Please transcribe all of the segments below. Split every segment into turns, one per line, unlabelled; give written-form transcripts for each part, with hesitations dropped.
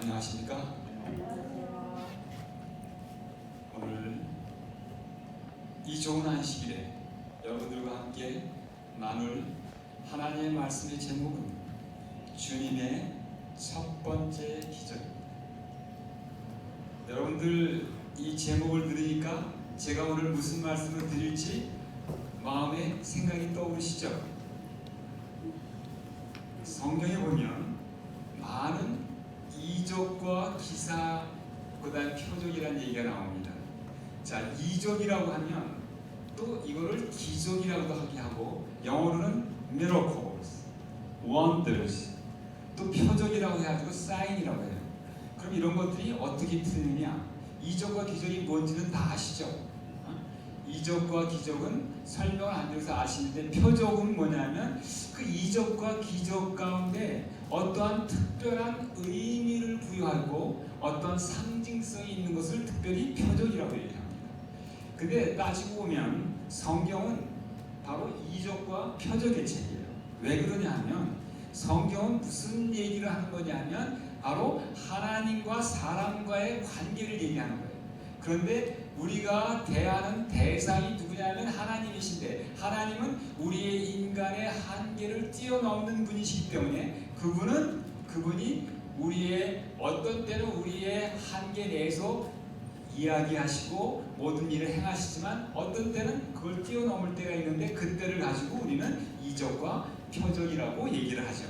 안녕하십니까? 오늘 이 좋은 안식일에 여러분들과 함께 나눌 하나님의 말씀의 제목은 주님의 첫 번째 기적입니다. 여러분들 이 제목을 들으니까 제가 오늘 무슨 말씀을 드릴지 마음에 생각이 떠오르시죠? 성경에 보면 많은 이적과 기사, 그다음 표적이라는 얘기가 나옵니다. 자, 이적이라고 하면 또 이거를 기적이라고도 하게 하고, 영어로는 miracles, wonders, 또 표적이라고 해가지고 sign이라고 해요. 그럼 이런 것들이 어떻게 틀리느냐? 이적과 기적이 뭔지는 다 아시죠? 이적과 기적은 설명을 안 드려서 아시는데, 표적은 뭐냐면 그 이적과 기적 가운데 어떠한 특별한 의미를 부여하고 어떠한 상징성이 있는 것을 특별히 표적이라고 얘기합니다. 근데 따지고 보면 성경은 바로 이적과 표적의 책이에요. 왜 그러냐 하면 성경은 무슨 얘기를 하는 거냐면 바로 하나님과 사람과의 관계를 얘기하는 거예요. 그런데 우리가 대하는 대상이 누구냐면 하나님이신데, 하나님은 우리의 인간의 한계를 뛰어넘는 분이시기 때문에 그분이 우리의 어떤 때는 우리의 한계 내에서 이야기하시고 모든 일을 행하시지만 어떤 때는 그걸 뛰어넘을 때가 있는데, 그때를 가지고 우리는 이적과 표적이라고 얘기를 하죠.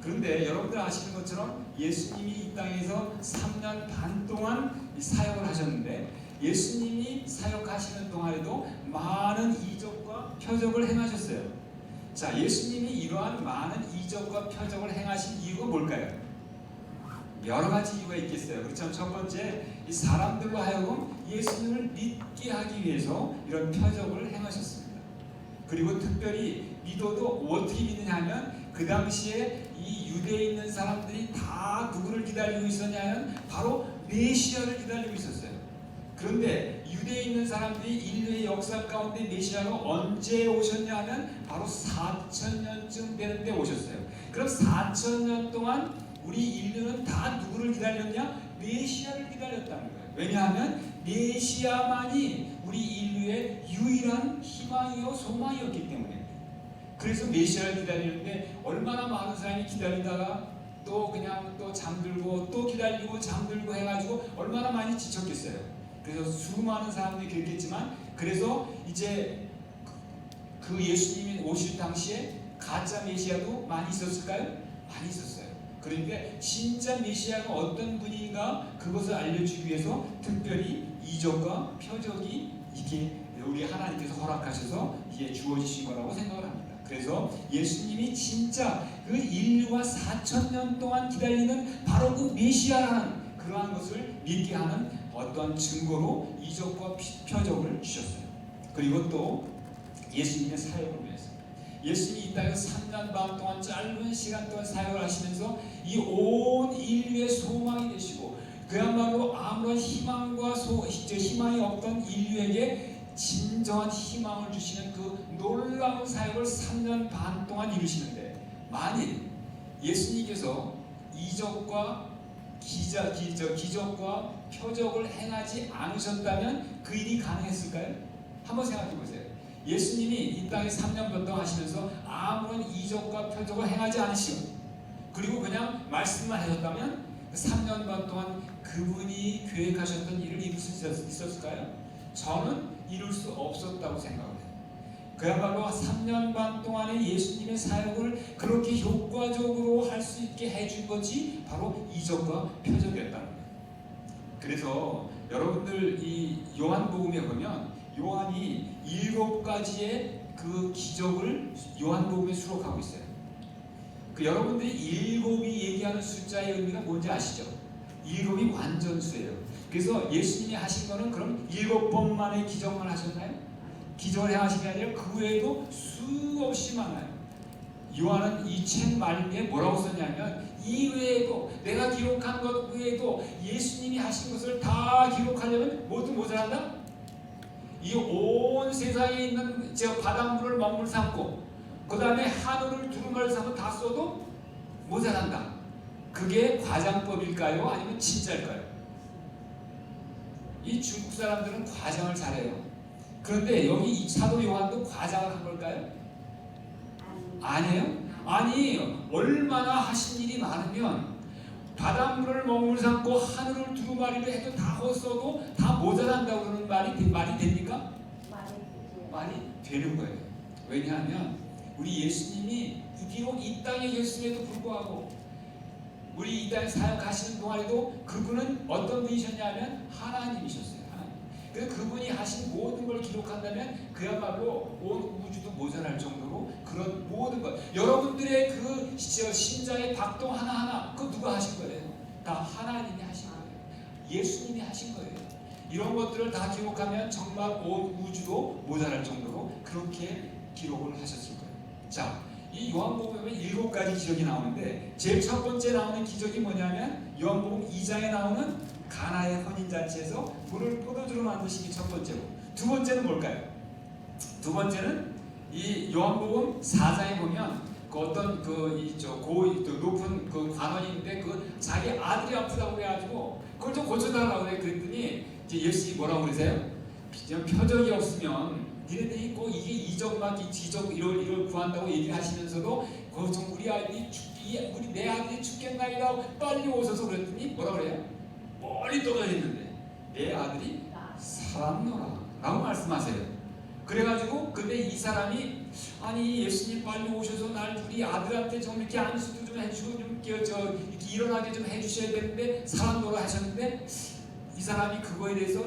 그런데 여러분들 아시는 것처럼 예수님이 이 땅에서 3년 반 동안 사역을 하셨는데, 예수님이 사역하시는 동안에도 많은 이적과 표적을 행하셨어요. 자, 예수님이 이러한 많은 이적과 표적을 행하신 이유가 뭘까요? 여러 가지 이유가 있겠어요. 그렇죠? 첫 번째, 이 사람들로 하여금 예수님을 믿게 하기 위해서 이런 표적을 행하셨습니다. 그리고 특별히 믿어도 어떻게 믿느냐 하면, 그 당시에 이 유대에 있는 사람들이 다 누구를 기다리고 있었냐면 바로 메시아를 기다리고 있었어요. 그런데 유대에 있는 사람들이 인류의 역사 가운데 메시아가 언제 오셨냐 하면 바로 4,000년쯤 되는데 오셨어요. 그럼 4,000년 동안 우리 인류는 다 누구를 기다렸냐? 메시아를 기다렸다는 거예요. 왜냐하면 메시아만이 우리 인류의 유일한 희망이요 소망이었기 때문에. 그래서 메시아를 기다리는데 얼마나 많은 사람이 기다리다가 또 그냥 또 잠들고 또 기다리고 잠들고 해가지고 얼마나 많이 지쳤겠어요. 그래서 수많은 사람들이 그랬겠지만, 그래서 이제 그 예수님이 오실 당시에 가짜 메시아도 많이 있었을까요? 많이 있었어요. 그런데 진짜 메시아가 어떤 분인가 그것을 알려주기 위해서 특별히 이적과 표적이 이게 우리 하나님께서 허락하셔서 이게 주어지신 거라고 생각을 합니다. 그래서 예수님이 진짜 그 인류가 4,000년 동안 기다리는 바로 그 메시아라는 그러한 것을 믿게 하는 어떤 증거로 이적과 표적을 주셨어요. 그리고 또 예수님의 사역을 위해서, 예수님이 이 땅에서 3년 반 동안 짧은 시간 동안 사역을 하시면서 이 온 인류의 소망이 되시고, 그야말로 아무런 희망이 없던 인류에게 진정한 희망을 주시는 그 놀라운 사역을 3년 반 동안 이루시는데, 만일 예수님께서 이적과 기적과 표적을 행하지 않으셨다면 그 일이 가능했을까요? 한번 생각해 보세요. 예수님이 이 땅에 3년 반 동안 하시면서 아무런 이적과 표적을 행하지 않으시고, 그리고 그냥 말씀만 하셨다면 3년 반 동안 그분이 계획하셨던 일을 이룰 수 있었을까요? 저는 이룰 수 없었다고 생각해요. 그야말로 3년 반 동안의 예수님의 사역을 그렇게 효과적으로 할 수 있게 해준 것이 바로 이적과 표적이었다는 거예요. 그래서 여러분들 이 요한복음에 보면 요한이 7가지의 그 기적을 요한복음에 수록하고 있어요. 그 여러분들이 7이 얘기하는 숫자의 의미가 뭔지 아시죠? 7이 완전수예요. 그래서 예수님이 하신 거는 그럼 7번만의 기적만 하셨나요? 기적을 행하신 게 아니라 그 외에도 수없이 많아요. 요한은 이 책 말미에 뭐라고 썼냐면, 이 외에도 내가 기록한 것 외에도 예수님이 하신 것을 다 기록하려면 모두 모자란다? 이 온 세상에 있는 바닷물을 먹물 삼고 그 다음에 하늘을 두루마리 삼고 다 써도 모자란다. 그게 과장법일까요? 아니면 진짜일까요? 이 중국 사람들은 과장을 잘해요. 그런데 여기 이 사도 요한도 과장을 한 걸까요? 아니에요? 아니, 얼마나 하신 일이 많으면 바닷물을 먹물 삼고 하늘을 두루마리를 해도 다 헛써도 다 모자란다고 그러는 말이 됩니까? 말이 되는 거예요. 왜냐하면 우리 예수님이 비록 이 땅에 계셨음에도 불구하고 우리 이 땅에 사역하시는 동안에도 그분은 어떤 분이셨냐면 하나님이셨어요. 하나님. 그래서 그분이 하신 모든 걸 기록한다면 그야말로 온 우주도 모자랄 정도로 그런 모든 것, 여러분들의 그 심장의 박동 하나하나 그거 누가 하신 거예요? 다 하나님이 하신 거예요. 예수님이 하신 거예요. 이런 것들을 다 기록하면 정말 온 우주도 모자랄 정도로 그렇게 기록을 하셨을 거예요. 자, 이 요한복음에 7가지 기적이 나오는데 제일 첫 번째 나오는 기적이 뭐냐면 요한복음 2장에 나오는 가나의 혼인잔치에서 물을 포도주로 만드시기 첫 번째고, 두 번째는 뭘까요? 두 번째는 이 요한복음 4장에 보면 그 어떤 높은 그 관원인데 그 자기 아들이 아프다고 그래가지고 그걸 좀 고쳐달라고 그랬더니 이제 예수님이 뭐라고 그러세요? 표적이 없으면 니네들이 꼭 이게 이적만 지적 이걸 구한다고 얘기를 하시면서도 좀 우리 내 아들이 죽겠나이다 빨리 오셔서 그랬더니 뭐라 그래요? 멀리 떨어져 있는데 내 아들이 살았노라 라고 말씀하세요. 그래가지고 근데 이 사람이 아니 예수님 빨리 오셔서 우리 아들한테 좀 이렇게 안수도 좀 해주고 좀 이렇게 일어나게 좀 해주셔야 되는데 살았노라 하셨는데 이 사람이 그거에 대해서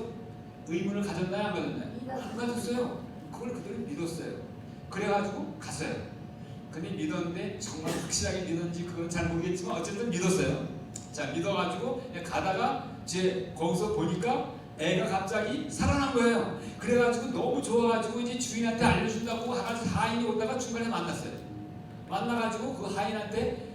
의문을 가졌나요? 안 가졌나요? 안 가졌어요. 그걸 그대로 믿었어요. 그래가지고 갔어요. 근데 믿었는데 정말 확실하게 믿었는지 그건 잘 모르겠지만 어쨌든 믿었어요. 자, 믿어가지고 가다가 이제 거기서 보니까 애가 갑자기 살아난 거예요. 그래가지고 너무 좋아가지고 이제 주인한테 알려준다고 하인이 오다가 중간에 만났어요. 만나가지고 그 하인한테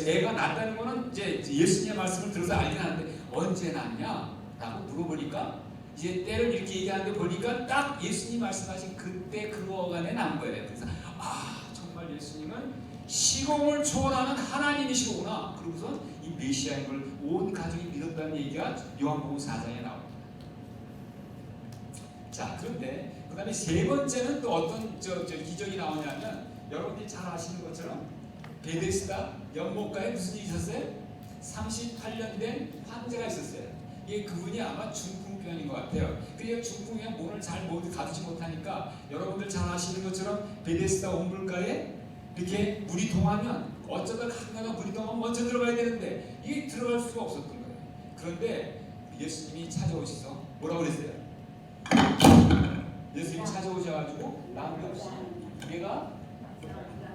애가 낳았다는 거는 이제 예수님의 말씀을 들어서 알긴 하는데 언제 낳냐? 라고 물어보니까 이제 때를 이렇게 얘기하는데 보니까 딱 예수님 말씀하신 그때 그 어간에 난 거예요. 그래서 정말 예수님은 시공을 초월하는 하나님이시구나. 그러고서 이 메시아인 걸 온 가족이 믿었다는 얘기가 요한복음 4장에 나옵니다. 자, 그런데 그 다음에 세 번째는 또 어떤 기적이 나오냐면 여러분들이 잘 아시는 것처럼 베데스다 연못가에 무슨 일이 있었어요? 38년 된 황제가 있었어요. 이게 그분이 아마 중풍병인 것 같아요. 그래서 중풍병 몸을 잘 가두지 못하니까 여러분들 잘 아시는 것처럼 베데스다 온물가에 이렇게 물이 동하면 어쩌다 강가가 물이 동하면 먼저 들어가야 되는데 이게 들어갈 수가 없었던 거예요. 그런데 예수님이 찾아오셔서 뭐라고 그랬어요? 예수님이 찾아오셔가지고 남없이 내가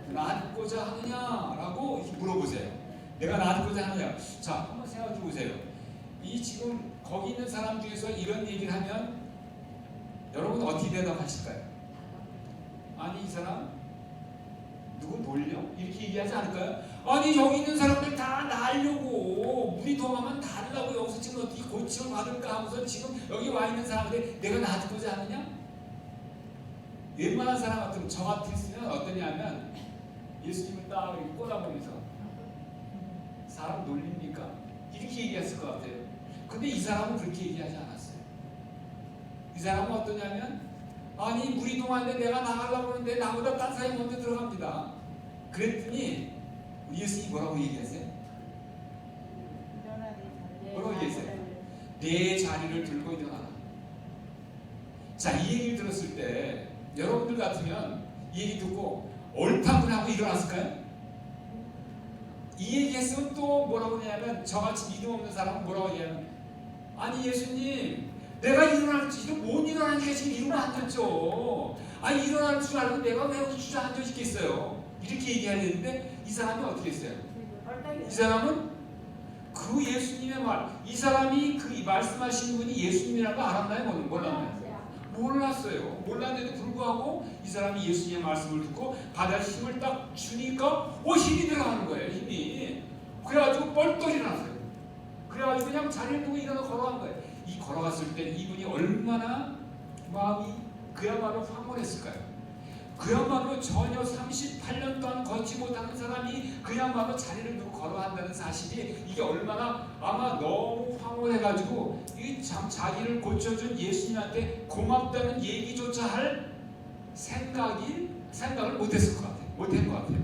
낫고자 하느냐라고 물어보세요. 내가 낫고자 하느냐? 자, 한번 생각해 보세요. 이 지금 거기 있는 사람 중에서 이런 얘기를 하면 여러분 어떻게 대답하실까요? 아니 이 사람 누구 놀려? 이렇게 얘기하지 않을까요? 아니 여기 있는 사람들 다 나으려고 물이 동하면 달라고 여기서 지금 어떻게 고침을 받을까 하고서 지금 여기 와 있는 사람한테 내가 낫고자 하느냐? 웬만한 사람 같으면 저 같았으면 어떠냐면 예수님을 딱 이렇게 꼬다보면서 사람 놀립니까? 이렇게 얘기했을 것 같아요. 근데 이 사람은 그렇게 얘기하지 않았어요. 이 사람은 어떠냐면 아니 물이 동하는데 내가 나가려고 하는데 나보다 딴 사람이 먼저 들어갑니다. 그랬더니 예수님이 뭐라고 얘기했어요? 뭐라고 얘기했어요? 내 자리를 들고 일어나라. 자, 이 얘기를 들었을 때 여러분들 같으면 이 얘기 듣고 얼타분하고 일어났을까요? 이 얘기 했으면 또 뭐라고 하냐면 저같이 믿음 없는 사람은 뭐라고 하냐면 아니 예수님 내가 일어날 줄 못 일어나니까 지금 이러면 안 됐죠. 아니 일어날 줄 알고 내가 왜 여기 주저앉아 있겠어요. 이렇게 얘기해야 되는데 이 사람이 어떻게 했어요? 이 사람은 그 예수님의 말, 이 사람이 그 말씀하신 분이 예수님이라는 거 알았나요? 몰랐나요? 몰랐어요. 몰랐는데도 불구하고 이 사람이 예수님의 말씀을 듣고 바다에 힘을 딱 주니까 힘이 들어가는 거예요. 힘이. 그래가지고 뻘떡 일어났어요. 그래가지고 그냥 자리를 두고 일어나 걸어간 거예요. 이 걸어갔을 때 이분이 얼마나 마음이 그야말로 황홀했을까요? 그야말로 전혀 38년 동안 걷지 못하는 사람이 그야말로 자리를 두고 걸어간다는 사실이 이게 얼마나 아마 너무 황홀해가지고 이 참 자기를 고쳐준 예수님한테 고맙다는 얘기조차 할 생각을 못했을 것 같아요. 못한 것 같아요.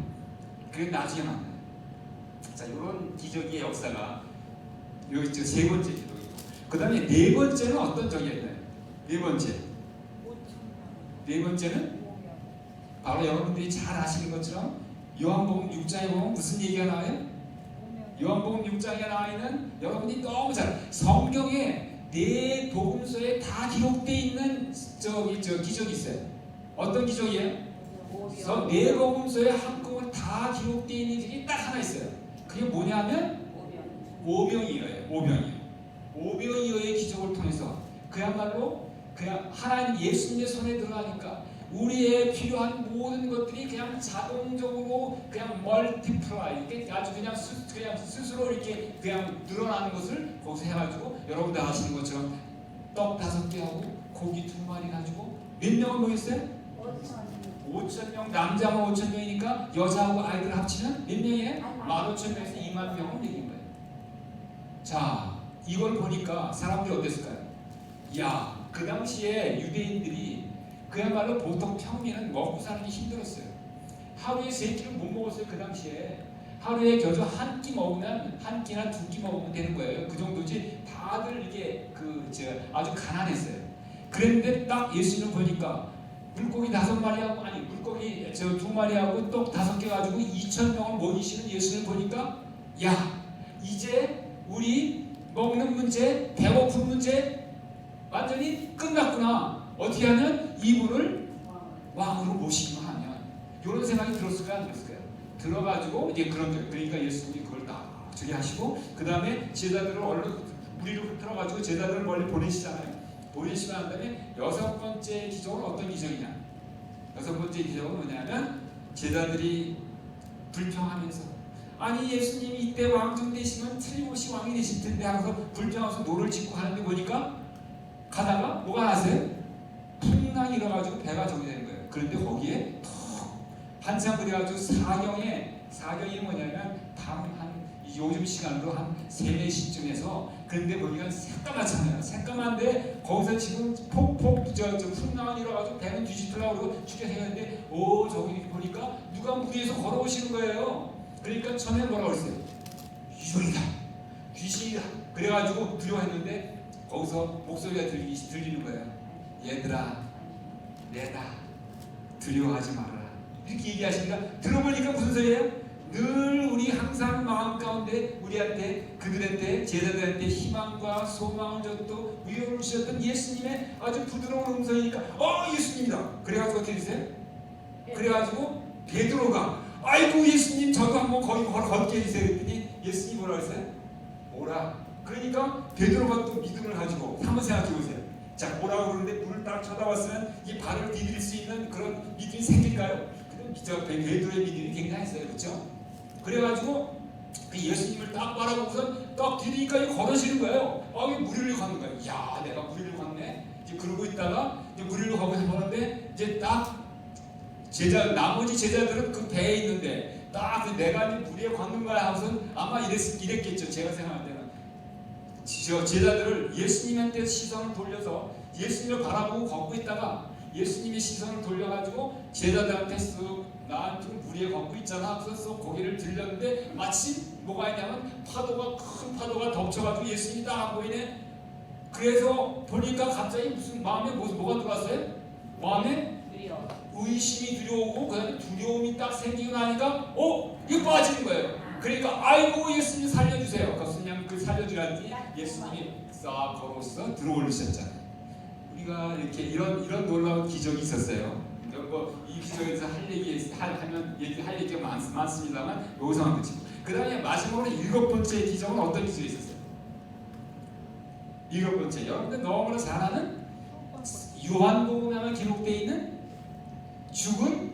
그게 나중에 만나요. 자, 이런 기적의 역사가 여기 세 번째 기록이고, 그 다음에 네 번째는 어떤 적이었나요? 네 번째는 바로 여러분들이 잘 아시는 것처럼 요한복음 6장에 보면 무슨 얘기가 나와요? 요한복음 6장에 나와 있는 여러분이 너무 잘 성경에 네 복음서에 다 기록되어 있는 기적이 있어요. 어떤 기적이에요? 네 복음서에 한꺼번에 다 기록되어 있는 기적이 딱 하나 있어요. 그게 뭐냐면 오병이어예요. 오병이어의 기적을 통해서 그야말로 그냥 하나님 예수님의 손에 들어가니까 우리의 필요한 모든 것들이 그냥 자동적으로 그냥 멀티플라이, 이게 아주 그냥 스스로 이렇게 그냥 늘어나는 것을 거기서 해가지고 여러분들 아시는 것처럼 떡 5개 하고 고기 2마리 가지고 몇 명을 모였어요? 5,000명, 남자만 5,000명이니까 여자하고 아이들 합치면 몇 명이에요? 15,000명에서 2만 명을 먹인 거예요. 자, 이걸 보니까 사람들이 어땠을까요? 야, 그 당시에 유대인들이 그야말로 보통 평민은 먹고 사는 게 힘들었어요. 하루에 3끼를 못 먹었어요. 그 당시에 하루에 겨우 한 끼 먹으면, 한 끼나 2끼 먹으면 되는 거예요. 그 정도지. 다들 이게 아주 가난했어요. 그런데 딱 예수님을 보니까 물고기 5마리하고, 아니 물고기 2마리하고 떡 5개 가지고 2,000명을 먹이시는 예수님을 보니까, 야, 이제 우리 먹는 문제, 배고픈 문제 완전히 끝났구나. 어떻게 하면 이분을 왕으로 모시기만 하면, 이런 생각이 들었을까요? 안 들었을까요? 들어가지고 이제 그러니까 예수님이 그걸 딱 저기 하시고, 그 다음에 제자들을 얼른 무리로 틀어가지고 제자들을 멀리 보내시잖아요. 보내시고 난 다음에 6번째 기적은 어떤 기적이냐? 6번째 기적은 뭐냐면 제자들이 불평하면서, 아니 예수님이 이때 왕정 되시면 틀림없이 왕이 되실 텐데 하면서 불평하면서 노를 짓고 하는데 보니까 가다가 뭐가 나세요? 풍랑이 일어가지고 배가 저기 되는 거예요. 그런데 거기에 한참 그래가지고 사경이 뭐냐면 밤 요즘 시간으로 한 3, 4시쯤에서, 그런데 거기가 새까맣잖아요. 새까만데 거기서 지금 폭폭 풍랑이 일어가지고 배는 뒤집으려고 그러고 죽게 생겼는데, 저기 보니까 누가 물 위에서 걸어오시는 거예요. 그러니까 처음에 뭐라고 그랬어요? 이종이다, 귀신이다. 그래가지고 두려워했는데 거기서 목소리가 들리는 거예요. 얘들아, 내다, 두려워하지 말아라. 이렇게 얘기하시니까 들어보니까 무슨 소리예요? 늘 우리 항상 마음 가운데 우리한테, 그들한테, 제자들한테 희망과 소망을 줬고 위로를 주셨던 예수님의 아주 부드러운 음성이니까 예수님이다. 그래가지고 어떻게 되세요? 그래가지고 베드로가 아이고 예수님 저도 한번 거기 걷게 해주세요 그랬더니 예수님이 뭐라 했어요? 오라. 그러니까 베드로가 또 믿음을 가지고 한번 생각해 보세요. 자, 뭐라고 그러는데 물을 딱 쳐다봤으면 이 발을 디딜 수 있는 그런 믿음이 생길까요? 근데 베드로의 믿음이 굉장했어요. 그렇죠? 그래가지고 그 예수님을 딱 바라보고선 딱 디디니까 걸으시는 거예요. 왜 무리를 걷는 거예요? 야, 내가 무리를 걷네. 이제 그러고 있다가 이제 무리를 걷고 보는데 이제 딱 나머지 제자들은 그 배에 있는데 딱 내가 이제 무리에 걷는 거야 하고서 아마 이랬겠죠. 제가 생각할 때는 제자들을 예수님한테 시선을 돌려서 예수님을 바라보고 걷고 있다가 예수님이 시선을 돌려가지고 제자들한테 쓱 나한테 무리에 걷고 있잖아 그래서 고개를 들렸는데 마침 뭐가 있냐면 큰 파도가 덮쳐가지고 예수님이 딱 안 보이네. 그래서 보니까 갑자기 무슨 마음에 뭐가 들어왔어요? 마음에 의심이 들어오고 그 다음에 두려움이 딱 생기고 나니까 이거 빠지는 거예요. 그러니까 아이고 예수님 살려주세요. 그냥 그 살려주라니 예수님이 싹 걸어오셔서 들어올리셨잖아요. 우리가 이렇게 이런 놀라운 기적이 있었어요. 이 기적에서 할 얘기가 많습니다만 여기서만 그치고, 그 다음에 마지막으로 7번째 기적은 어떤 기적이 있었어요? 7번째, 여러분들 너무나 잘 아는 요한복음에 기록되어 있는 죽은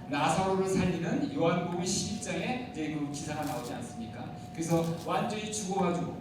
나사로를 살리는 요한복음 12장에 그 기사가 나오지 않습니까? 그래서 완전히 죽어가지고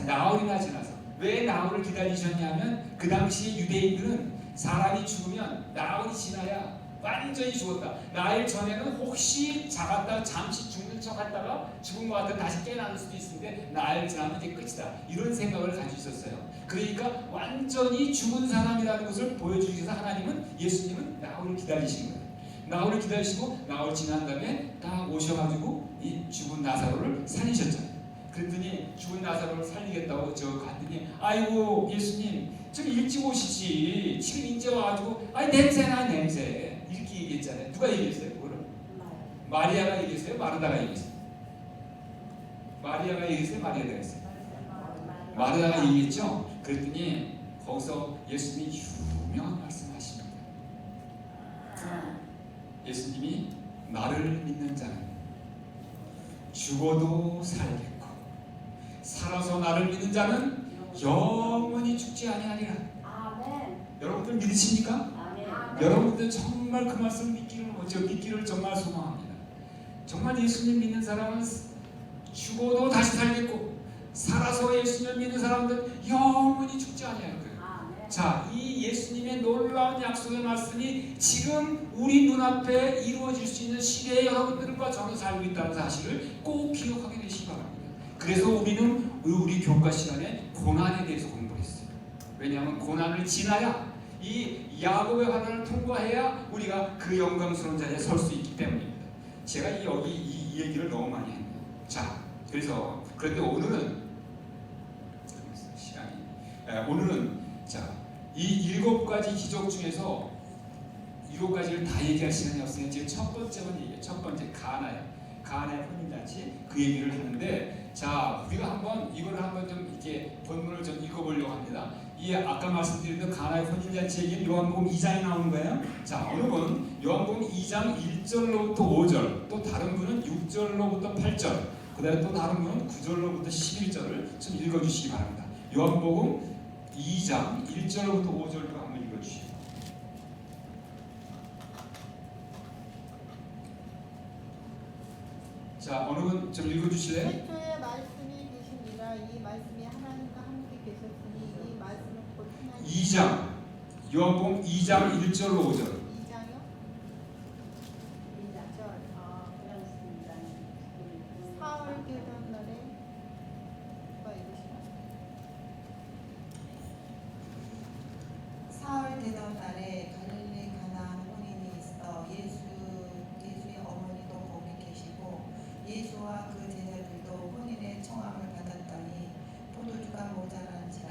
나흘이나 지나서, 왜 나흘을 기다리셨냐면 그 당시 유대인들은 사람이 죽으면 나흘이 지나야 완전히 죽었다. 나흘 전에는 혹시 작았다 잠시 죽는 척 했다가 죽은 것 같아 다시 깨어날 수도 있는데 나흘 지나면 이제 끝이다. 이런 생각을 가지고 있었어요. 그러니까 완전히 죽은 사람이라는 것을 보여주기 위해서 하나님은, 예수님은 나흘을 기다리신 거예요. 나흘을 기다리시고 나흘 지난 다음에 딱 오셔가지고 이 죽은 나사로를 살리셨잖아요. 그랬더니 죽은 나사로를 살리겠다고 저 갔더니 아이고 예수님 좀 일찍 오시지 지금 이제 와가지고 아이 냄새나 냄새 이렇게 얘기했잖아요. 누가 얘기했어요? 그거를? 마리아가 얘기했어요? 마르다가 얘기했어요? 마리아가 얘기했어요? 마리아가 얘기했어요? 마르다가 얘기했죠? 그랬더니 거기서 예수님이 유명한 말씀하십니다. 예수님이 나를 믿는 자는 죽어도 살겠고 살아서 나를 믿는 자는 영원히 죽지 아니하리라.
아멘.
여러분들 믿으십니까?
아멘.
여러분들 정말 그 말씀 믿기를 정말 소망합니다. 정말 예수님 믿는 사람은 죽어도 다시 살겠고 살아서 예수님 믿는 사람들은 영원히 죽지 아니할 거예요. 자, 이 예수님의 놀라운 약속의 말씀이 지금 우리 눈앞에 이루어질 수 있는 시대에 여러분들과 저는 살고 있다는 사실을 꼭 기억하게 되시기 바랍니다. 그래서 우리는 우리 교과 시간에 고난에 대해서 공부했어요. 왜냐하면 고난을 지나야 이 야곱의 환난을 통과해야 우리가 그 영광스러운 자리에 설 수 있기 때문입니다. 제가 여기 이 얘기를 너무 많이 했네요. 자, 그래서 그런데 오늘은 자, 이 7가지 기적 중에서 7가지를 다 얘기할 시간이 없으니 지금 첫 번째만 얘기해요. 첫 번째 가나의 혼인잔치 그 얘기를 하는데, 자 우리가 한번 이거를 한번 좀 이렇게 본문을 좀 읽어보려고 합니다. 이 아까 말씀드린 가나의 혼인잔치 얘기는 요한복음 2장에 나오는 거예요. 자, 어느 분 요한복음 2장 1절로부터 5절, 또 다른 분은 6절로부터 8절, 그다음에 또 다른 분은 9절로부터 11절을 좀 읽어주시기 바랍니다. 요한복음 2장 1절로부터 5절도 한번 읽어주시죠. 자, 어느 분 좀 읽어주실래요?
태초에 말씀이 계시니라. 이 말씀이 하나님과 함께 계셨으니 이 말씀은 곧 하나님.
2장 요한복음 2장 1절로 5절.
2장이요? 2절.
그렇습니다.
사흘 되던 날에 누가 읽으시나?
사흘 되던 날에 갈릴리 가나안 혼인이 있어 예수의 어머니도 거기 계시고 예수와 그 제자들도 혼인의 청함을 받았더니 포도주가 모자란지라.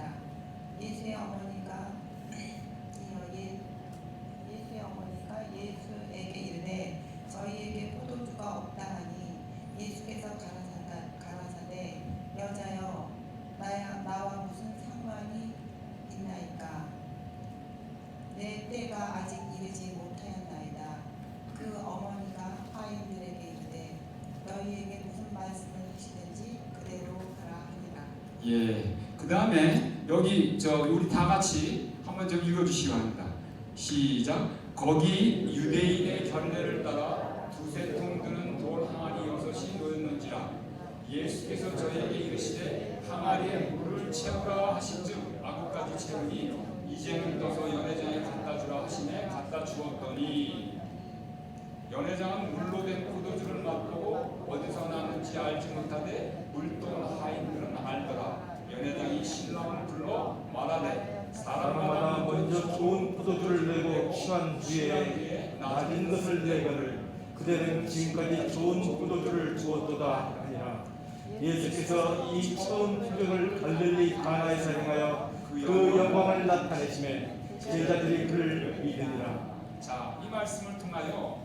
예수의 어머니가 예수에게 이르되 저희에게 포도주가 없다 하니 예수께서 가라사대 여자여 나와 무슨 상관이 있나이까. 내 때가 아직 이르지 못하였나이다. 그 어머니가 하인들에게 이르되 너희에게 무슨 말씀을 하시든지 그대로 하라 하니라.
예. 그 다음에 여기 우리 다 같이 한번 좀 읽어주시기 바랍니다. 시작. 거기 유대인의 결례를 따라 두세 통 드는 돌 항아리 6이 놓였는지라. 예수께서 저희에게 이르시되 항아리에 물을 채우라 하신즉 아구까지 채우니 이제는 떠서 연회장에 갖다 주라 하시매 갖다 주었더니 연회장은 물로 된 포도주를 맛보고 어디서 났는지 알지 못하되 물동 하인들은 알더라. 연회장이 신랑을 불러 말하되
사람마다 먼저 좋은 포도주를 내고 취한 뒤에 낮은 것을 내거늘 그대는 지금까지 좋은 포도주를 주었도다 하니라. 예수께서 이 처음 표적을 갈릴리 가나에서 행하여 그 영광을 나타내시매 제자들이 그를 믿으니라.
자, 이 말씀을 통하여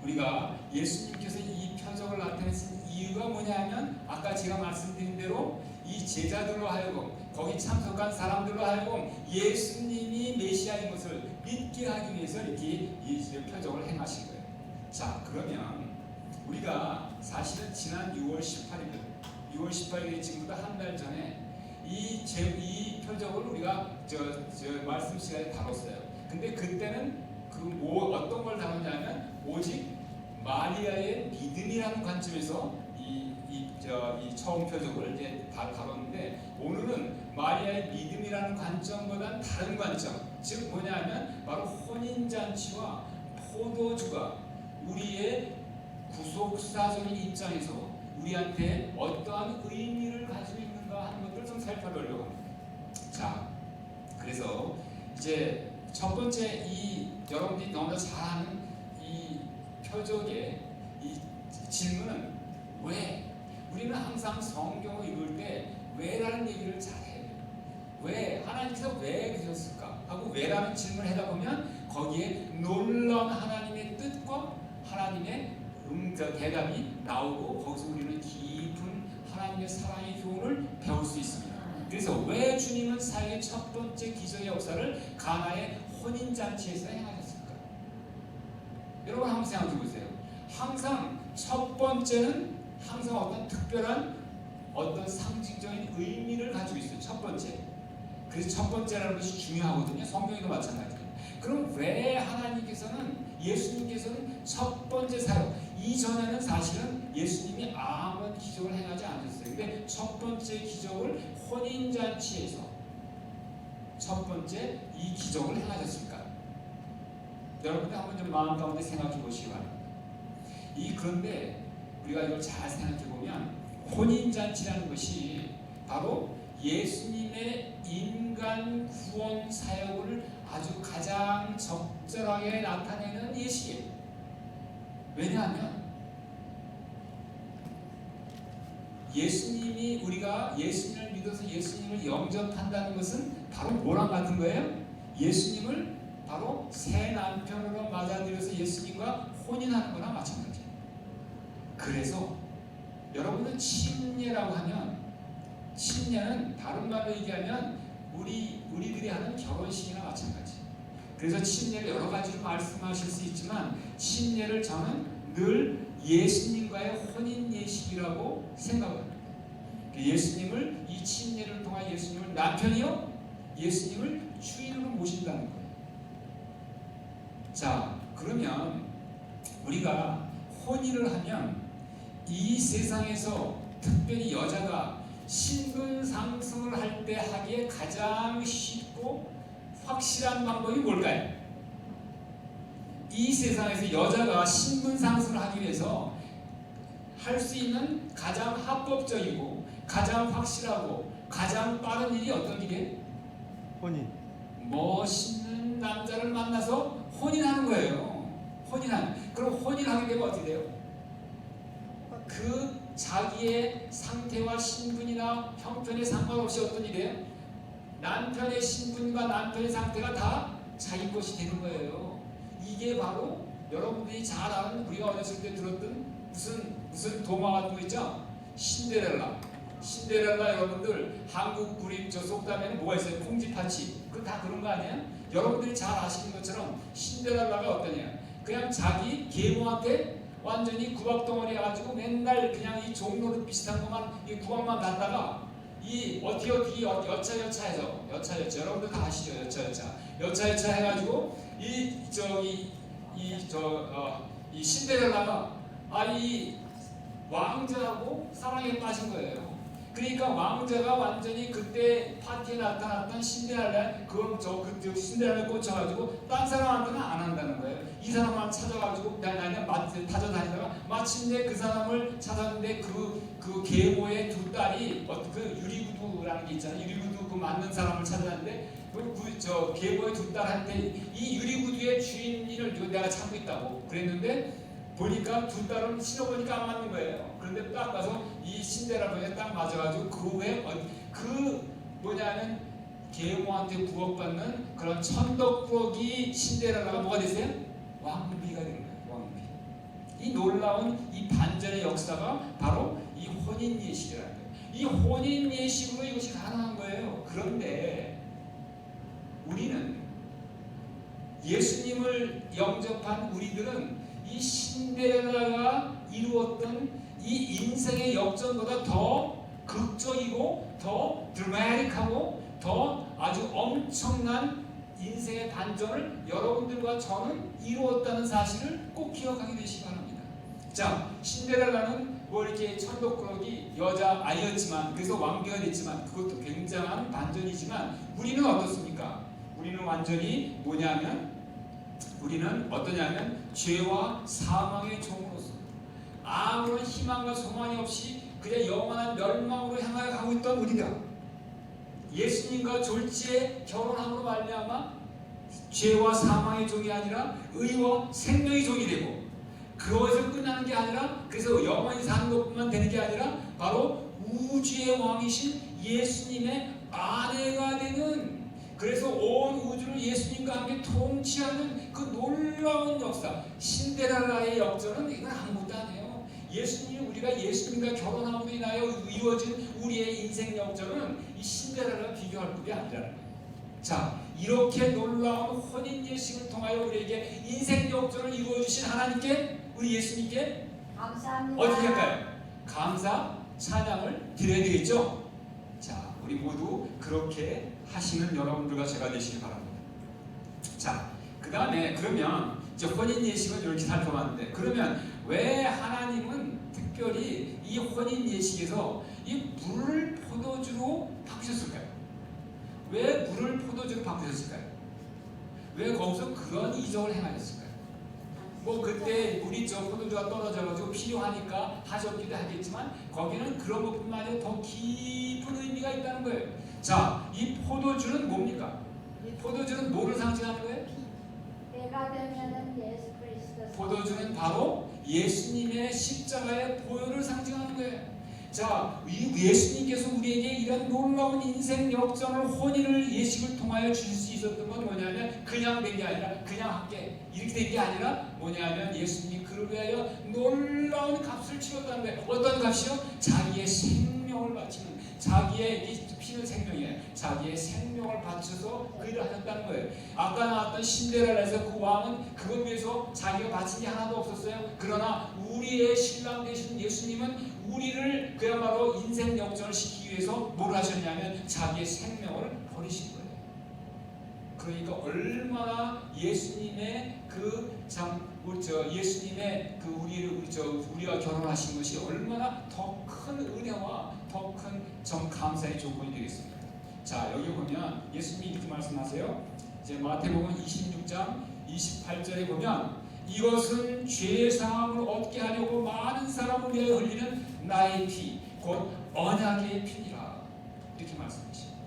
우리가 예수님께서 이 표적을 나타내신 이유가 뭐냐면 아까 제가 말씀드린 대로 이 제자들로 하여금 거기 참석한 사람들로 하여금 예수님이 메시아인 것을 믿게 하기 위해서 이렇게 이 표적을 행하신 거예요. 자, 그러면 우리가 사실은 지난 6월 18일 지금부터 한 달 전에 이 표적을 우리가 말씀 시간에 다뤘어요. 근데 그때는 어떤 걸 다뤘냐면 오직 마리아의 믿음이라는 관점에서 이 처음 표적을 이제 다뤘는데 오늘은 마리아의 믿음이라는 관점보다는 다른 관점, 즉 뭐냐면 바로 혼인잔치와 포도주가 우리의 구속사적인 입장에서 우리한테 어떠한 의미를 가지고 있는가 하는 것들을 좀 살펴보려고 합니다. 자, 그래서 이제 첫 번째 이 여러분들이 너무나 잘 아는 이 표적의 이 질문은 왜? 우리는 항상 성경을 읽을 때 왜라는 얘기를 잘해요. 왜? 하나님께서 왜 그러셨을까? 하고 왜라는 질문을 하다 보면 거기에 놀라운 하나님의 뜻과 하나님의 대답이 나오고 거기서 우리는 깊은 하나님의 사랑의 교훈을 배울 수 있습니다. 그래서 왜 주님은 사역의 첫 번째 기적의 역사를 가나의 혼인잔치에서 행하셨을까? 여러분 한번 생각해 보세요. 항상 첫 번째는 항상 어떤 특별한 어떤 상징적인 의미를 가지고 있어요. 첫 번째. 그래서 첫 번째라는 것이 중요하거든요. 성경에도 마찬가지예요. 그럼 왜 하나님께서는 예수님께서는 첫 번째 사역 이전에는 사실은 예수님이 아무런 기적을 행하지 않으셨어요. 근데 첫 번째 기적을 혼인잔치에서 첫 번째 이 기적을 행하셨을까? 여러분들 한번 좀 마음 가운데 생각해 보시기 바랍니다. 그런데 우리가 이걸 잘 생각해 보면 혼인잔치라는 것이 바로 예수님의 인간 구원 사역을 아주 가장 적절하게 나타내는 예식이에요. 왜냐하면 예수님이 우리가 예수님을 믿어서 예수님을 영접한다는 것은 바로 뭐랑 같은 거예요? 예수님을 바로 새 남편으로 맞아들여서 예수님과 혼인하는 거나 마찬가지예요. 그래서 여러분들 침례라고 하면 침례는 다른 말로 얘기하면 우리들이 하는 결혼식이나 마찬가지. 그래서 침례를 여러 가지로 말씀하실 수 있지만 침례를 저는 늘 예수님과의 혼인 예식이라고 생각합니다. 예수님을 이 침례를 통한 예수님을 남편이요 예수님을 주인으로 모신다는 거예요. 자, 그러면 우리가 혼인을 하면 이 세상에서 특별히 여자가 신분 상승을 할 때 하기에 가장 쉽고 확실한 방법이 뭘까요? 이 세상에서 여자가 신분 상승을 하기 위해서 할 수 있는 가장 합법적이고 가장 확실하고 가장 빠른 일이 어떤 일이에요?
혼인.
멋있는 남자를 만나서 혼인하는 거예요. 혼인하는. 그럼 혼인하게 되면 어떻게 돼요? 그 자기의 상태와 신분이나 형편에 상관없이 어떤 일이에요? 남편의 신분과 남편의 상태가 다 자기 것이 되는 거예요. 이게 바로 여러분들이 잘 아는 우리가 어렸을 때 들었던 무슨 동화 같은 거 있죠? 신데렐라 여러분들 한국 우리 저 속담에는 뭐가 있어요? 콩쥐파치. 그 다 그런 거 아니에요? 여러분들이 잘 아시는 것처럼 신데렐라가 어떠냐? 그냥 자기 계모한테 완전히 구박덩어리 해가지고 맨날 그냥 이 종로를 비슷한 것만 이 구박만 났다가 이 어떻게 여차여차해서 여러분들 다 아시죠? 여차여차 해가지고 이 신데렐라가 이 왕자하고 사랑에 빠진 거예요. 그러니까 왕자가 완전히 그때 파티에 나타났던 신데렐라 그 신데렐라에 꽂혀가지고 딴 사람한테는 안 한다는 거예요. 이 사람만 찾아가지고 그냥 다져다니다가 마침내 그 사람을 찾았는데 그 계모의 두 딸이 그 유리구두라는 게 있잖아요. 유리구두 그 맞는 사람을 찾았는데 저 계모의 두 딸한테 이 유리구두의 주인을 내가 찾고 있다고 그랬는데 보니까 두 딸은 신어보니까 안 맞는 거예요. 그런데 딱 가서 이 신데렐라에 딱 맞아가지고 그 후에 뭐냐면 계모한테 부엌받는 그런 천덕꾸러기 신데렐라가 뭐가 됐어요? 왕비가 된 거예요. 왕비. 이 놀라운 이 반전의 역사가 바로 이 혼인 예식이라는 거예요. 이 혼인 예식으로 이것이 가능한 거예요. 그런데 우리는 예수님을 영접한 우리들은 이 신데렐라가 이루었던 이 인생의 역전보다 더 극적이고 더 드라마틱하고 더 아주 엄청난 인생의 반전을 여러분들과 저는 이루었다는 사실을 꼭 기억하게 되시기 바랍니다. 자, 신데렐라는 뭐 이렇게 천덕꾸러기 여자 아이였지만 그래서 왕비가 됐지만 그것도 굉장한 반전이지만 우리는 어떻습니까? 우리는 완전히 뭐냐면 우리는 어떠냐면 죄와 사망의 종으로서 아무런 희망과 소망이 없이 그냥 영원한 멸망으로 향하여 가고 있던 우리가 예수님과 졸지에 결혼함으로 말미암아 죄와 사망의 종이 아니라 의와 생명의 종이 되고 그것에서 끝나는 게 아니라 그래서 영원히 사는 것뿐만 되는 게 아니라 바로 우주의 왕이신 예수님의 아내가 되는 그래서 온 우주를 예수님과 함께 통치하는 그 놀라운 역사 신데렐라의 역전은 이건 아무것도 아니에요. 우리가 예수님과 결혼함으로 인하여 이루어진 우리의 인생 역전은 이 신데렐라와 비교할 뿐이 아니라는 거예요. 자, 이렇게 놀라운 혼인 예식을 통하여 우리에게 인생 역전을 이루어 주신 하나님께 우리 예수님께
감사합니다.
어떻게 할까요? 감사 찬양을 드려야 되겠죠? 자, 우리 모두 그렇게 하시는 여러분들과 제가 되시기 바랍니다. 자, 그 다음에 그러면 이제 혼인 예식은 이렇게 살펴봤는데 그러면 왜 하나님은 특별히 이 혼인 예식에서 이 물을 포도주로 바꾸셨을까요? 왜 물을 포도주로 바꾸셨을까요? 왜 거기서 그런 이적을 행하셨을까요? 뭐 그때 물이 포도주가 떨어져가지고 필요하니까 하셨기도 하겠지만 거기는 그런 것뿐만 아니라 더 깊은 의미가 있다는 거예요. 자, 이 포도주는 뭡니까? 포도주는 뭐를 상징하는 거예요?
때가 되면은 예수 그리스도
포도주는 바로 예수님의 십자가의 보혈을 상징하는 거예요. 자, 예수님께서 우리에게 이런 놀라운 인생 역전을 혼인을 예식을 통하여 주실 수 있었던 건 뭐냐면 그냥 된 게 아니라 그냥 함께 이렇게 된 게 아니라 뭐냐면 예수님이 그를 위하여 놀라운 값을 치렀다는 거예요. 어떤 값이요? 자기의 생명을 바치는 자기의 이 피는 생명이에요. 자기의 생명을 바쳐서 그 일을 하셨다는 거예요. 아까 나왔던 신데렐라에서 그 왕은 그걸 위해서 자기가 바친 게 하나도 없었어요. 그러나 우리의 신랑 되신 예수님은 우리를 그야말로 인생 역전을 시키기 위해서 뭘 하셨냐면 자기의 생명을 버리신 거예요. 그러니까 얼마나 예수님의 예수님의 우리와 결혼하신 것이 얼마나 더 큰 은혜와 더 큰 감사의 조건이 되겠습니까? 자, 여기 보면 예수님이 이렇게 말씀하세요. 이제 마태복음 26장 28절에 보면 이것은 죄 사함을 얻게 하려고 많은 사람을 위하여 흘리는 나의 피, 곧 언약의 피니라. 이렇게 말씀하십니다.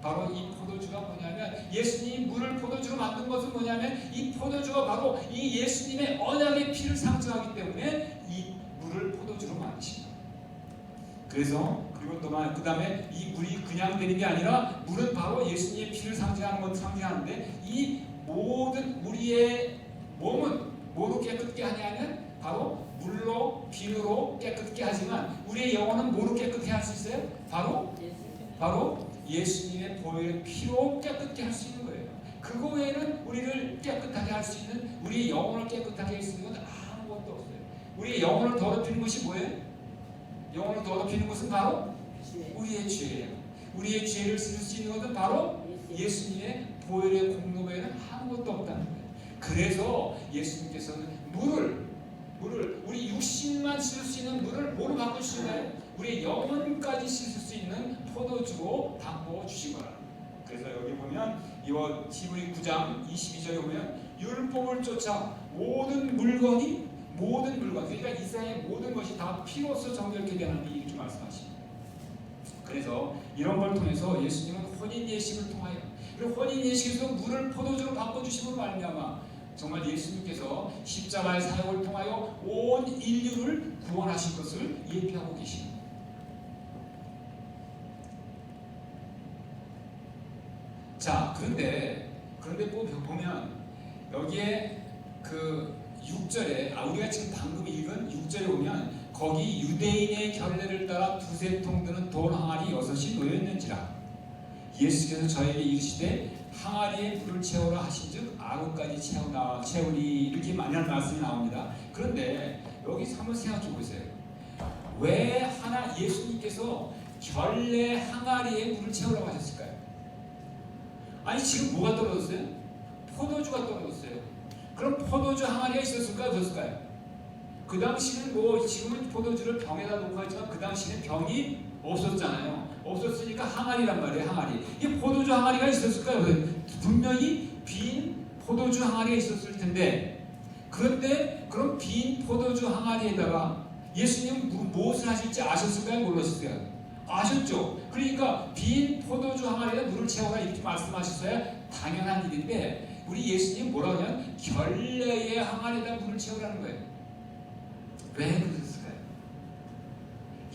바로 이 포도주가 뭐냐면 예수님이 물을 포도주로 만든 것은 뭐냐면 이 포도주가 바로 이 예수님의 언약의 피를 상징하기 때문에 이 물을 포도주로 만드십니다. 그래서 그리고 또 그 다음에 이 물이 그냥 되는 게 아니라 물은 바로 예수님의 피를 상징하는 것 상징하는데 이 모든 우리의 몸은 뭐로 깨끗게 하냐면 바로 물로 비누로 깨끗게 하지만 우리의 영혼은 뭐로 깨끗게 할 수 있어요? 바로 예수님의 보혈의 피로 깨끗게 할 수 있는 거예요. 그거 외에는 우리를 깨끗하게 할 수 있는 우리의 영혼을 깨끗하게 할 수 있는 건 아무것도 없어요. 우리의 영혼을 더럽히는 것이 뭐예요? 영혼을 더럽히는 것은 바로 우리의 죄예요. 우리의 죄를 쓸 수 있는 것은 바로 예수님의 보혈의 공로 외에는 아무것도 없다는 거예요. 그래서 예수님께서는 물을 우리 육신만 씻을 수 있는 물을 뭐로 바꿔주시나요? 우리의 영혼까지 씻을 수 있는 포도주로 바꿔주신 거라. 그래서 여기 보면 이거 히브리 9장 22절에 보면 율법을 쫓아 모든 물건 그러니까 이 세상의 모든 것이 다 피로써 정결케 되는 이렇게 말씀하십니다. 그래서 이런 걸 통해서 예수님은 혼인 예식을 통하여 그리고 혼인 예식에서 물을 포도주로 바꿔주심으로 말미암아 정말 예수님께서 십자가의 사역을 통하여 온 인류를 구원하신 것을 예표하고 계십니다. 자, 그런데 보면 여기에 그 6절에 우리가 지금 방금 읽은 6절에 보면 거기 유대인의 결례를 따라 두세 통 드는 돌 항아리 6이 놓여 있는지라 예수께서 저에게 이르시되 항아리에 물을 채우라 하신즉 아구까지 채우리 이렇게 많은 말씀이 나옵니다. 그런데 여기서 한번 생각해 보세요. 왜 예수님께서 결례 항아리에 물을 채우라고 하셨을까요? 아니 지금 뭐가 떨어졌어요? 포도주가 떨어졌어요. 그럼 포도주 항아리가 있었을까요? 없었을까요? 그 당시는 지금은 포도주를 병에다 놓고 하지만 그 당시는 병이 없었잖아요. 없었으니까 항아리란 말이에요. 항아리. 이 포도주 항아리가 있었을까요? 분명히 빈 포도주 항아리가 있었을 텐데, 그런데 그런 빈 포도주 항아리에다가 예수님은 무엇을 하실지 아셨을까요? 몰랐을까요? 아셨죠? 그러니까 빈 포도주 항아리에 물을 채워라 이렇게 말씀하셨어야 당연한 일인데, 우리 예수님 뭐라고 하냐면 결례의 항아리에다 물을 채우라는 거예요. 왜 그랬을까요?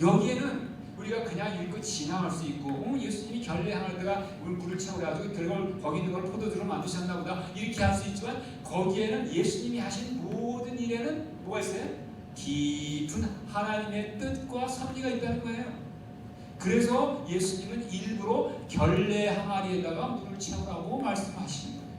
여기에는 우리가 그냥 읽고 지나갈 수 있고, 예수님이 결례의 항아리에다가 물을 채우라가지고 그걸 거기 있는 걸 포도주로 만드셨나 보다 이렇게 할 수 있지만, 거기에는 예수님이 하신 모든 일에는 뭐가 있어요? 깊은 하나님의 뜻과 섭리가 있다는 거예요. 그래서 예수님은 일부러 결례 항아리에다가 물을 채우라고 말씀하시는 거예요.